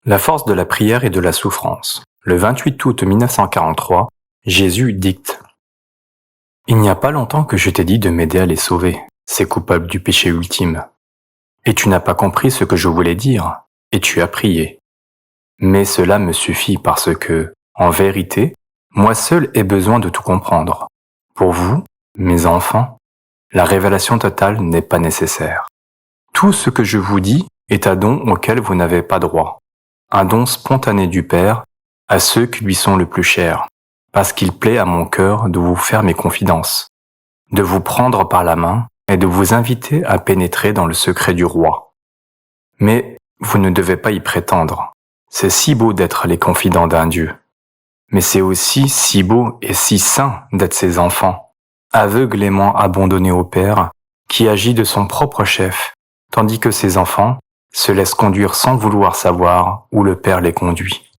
La force de la prière et de la souffrance. Le 28 août 1943, Jésus dicte: « Il n'y a pas longtemps que je t'ai dit de m'aider à les sauver, ces coupables du péché ultime. Et tu n'as pas compris ce que je voulais dire, et tu as prié. Mais cela me suffit parce que, en vérité, moi seul ai besoin de tout comprendre. Pour vous, mes enfants, la révélation totale n'est pas nécessaire. Tout ce que je vous dis est un don auquel vous n'avez pas droit. Un don spontané du Père à ceux qui lui sont le plus chers, parce qu'il plaît à mon cœur de vous faire mes confidences, de vous prendre par la main et de vous inviter à pénétrer dans le secret du roi. Mais vous ne devez pas y prétendre. C'est si beau d'être les confidents d'un Dieu. Mais c'est aussi si beau et si saint d'être ses enfants, aveuglément abandonnés au Père, qui agit de son propre chef, tandis que ses enfants se laissent conduire sans vouloir savoir où le Père les conduit.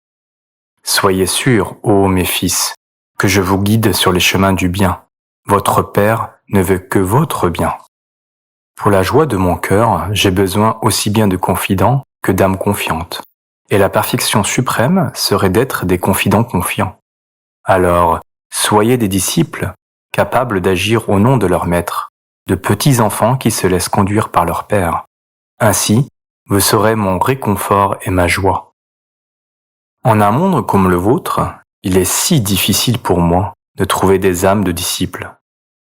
Soyez sûrs, ô mes fils, que je vous guide sur les chemins du bien. Votre Père ne veut que votre bien. Pour la joie de mon cœur, j'ai besoin aussi bien de confidents que d'âmes confiantes. Et la perfection suprême serait d'être des confidents confiants. Alors, soyez des disciples, capables d'agir au nom de leur maître, de petits enfants qui se laissent conduire par leur Père. Ainsi, vous serez mon réconfort et ma joie. En un monde comme le vôtre, il est si difficile pour moi de trouver des âmes de disciples.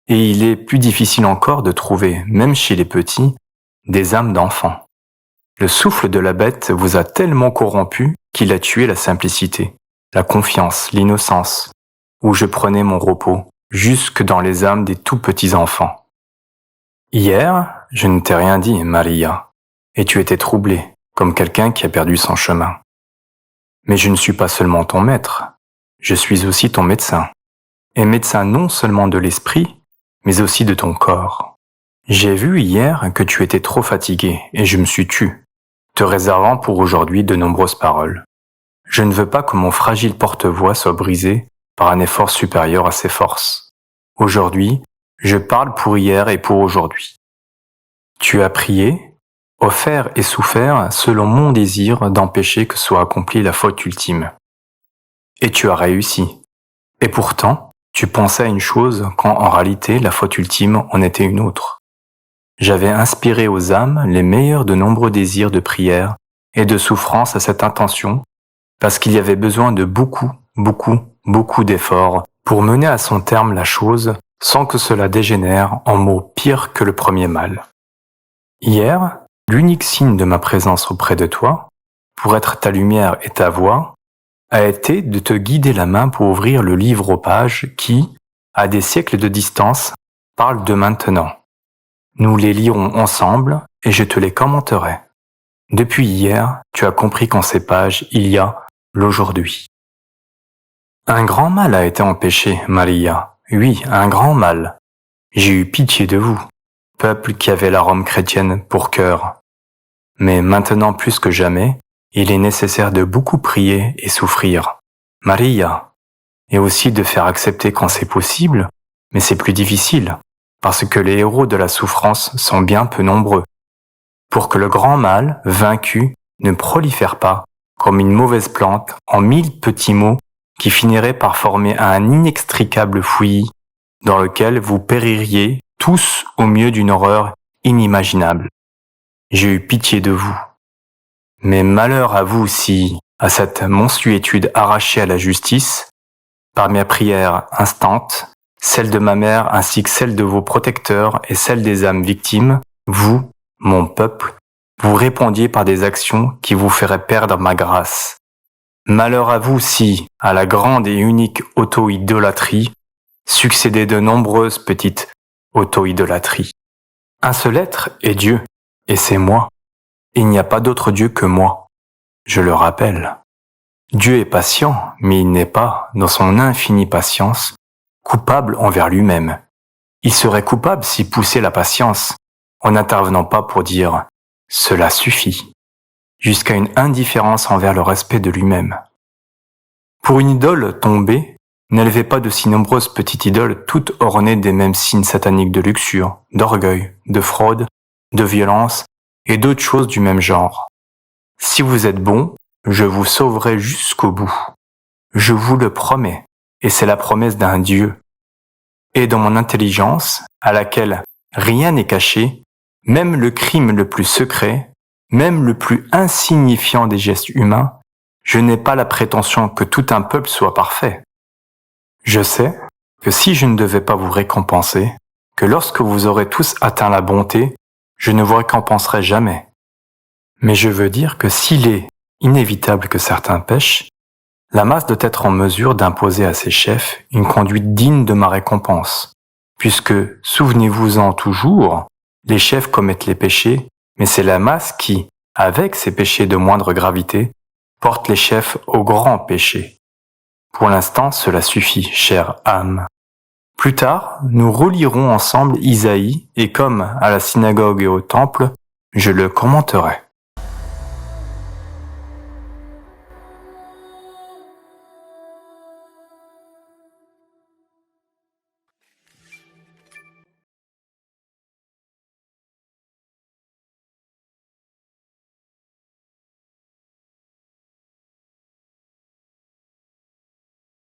Et il est plus difficile encore de trouver, même chez les petits, des âmes d'enfants. Le souffle de la bête vous a tellement corrompu qu'il a tué la simplicité, la confiance, l'innocence, où je prenais mon repos, jusque dans les âmes des tout petits enfants. Hier, je ne t'ai rien dit, Maria, et tu étais troublée, comme quelqu'un qui a perdu son chemin. Mais je ne suis pas seulement ton maître, je suis aussi ton médecin, et médecin non seulement de l'esprit, mais aussi de ton corps. J'ai vu hier que tu étais trop fatigué, et je me suis tu, te réservant pour aujourd'hui de nombreuses paroles. Je ne veux pas que mon fragile porte-voix soit brisé par un effort supérieur à ses forces. Aujourd'hui, je parle pour hier et pour aujourd'hui. Tu as prié, offert et souffert selon mon désir d'empêcher que soit accomplie la faute ultime. Et tu as réussi. Et pourtant, tu pensais à une chose quand en réalité la faute ultime en était une autre. J'avais inspiré aux âmes les meilleurs de nombreux désirs de prière et de souffrance à cette intention, parce qu'il y avait besoin de beaucoup d'efforts pour mener à son terme la chose sans que cela dégénère en maux pires que le premier mal. Hier, l'unique signe de ma présence auprès de toi, pour être ta lumière et ta voix, a été de te guider la main pour ouvrir le livre aux pages qui, à des siècles de distance, parlent de maintenant. Nous les lirons ensemble et je te les commenterai. Depuis hier, tu as compris qu'en ces pages, il y a l'aujourd'hui. Un grand mal a été empêché, Maria. Oui, un grand mal. J'ai eu pitié de vous, peuple qui avait la Rome chrétienne pour cœur. Mais maintenant plus que jamais, il est nécessaire de beaucoup prier et souffrir. Maria. Et aussi de faire accepter quand c'est possible, mais c'est plus difficile, parce que les héros de la souffrance sont bien peu nombreux. Pour que le grand mal, vaincu, ne prolifère pas, comme une mauvaise plante, en 1000 petits mots qui finiraient par former un inextricable fouillis dans lequel vous péririez tous au mieux d'une horreur inimaginable. J'ai eu pitié de vous. Mais malheur à vous si, à cette monstruétude arrachée à la justice, par mes prières instantes, celle de ma mère ainsi que celle de vos protecteurs et celle des âmes victimes, vous, mon peuple, vous répondiez par des actions qui vous feraient perdre ma grâce. Malheur à vous si, à la grande et unique auto-idolâtrie, succédaient de nombreuses petites auto-idolâtries. Un seul être est Dieu, et c'est moi. Il n'y a pas d'autre Dieu que moi. Je le rappelle. Dieu est patient, mais il n'est pas, dans son infinie patience, coupable envers lui-même. Il serait coupable s'il poussait la patience, en n'intervenant pas pour dire « cela suffit », jusqu'à une indifférence envers le respect de lui-même. Pour une idole tombée, n'élevez pas de si nombreuses petites idoles toutes ornées des mêmes signes sataniques de luxure, d'orgueil, de fraude, de violence et d'autres choses du même genre. Si vous êtes bon, je vous sauverai jusqu'au bout. Je vous le promets, et c'est la promesse d'un Dieu. Et dans mon intelligence, à laquelle rien n'est caché, même le crime le plus secret, même le plus insignifiant des gestes humains, je n'ai pas la prétention que tout un peuple soit parfait. Je sais que si je ne devais pas vous récompenser, que lorsque vous aurez tous atteint la bonté, je ne vous récompenserai jamais. Mais je veux dire que s'il est inévitable que certains pêchent, la masse doit être en mesure d'imposer à ses chefs une conduite digne de ma récompense, puisque, souvenez-vous-en toujours, les chefs commettent les péchés, mais c'est la masse qui, avec ces péchés de moindre gravité, porte les chefs au grand péché. Pour l'instant, cela suffit, chère âme. Plus tard, nous relirons ensemble Isaïe, et comme à la synagogue et au temple, je le commenterai.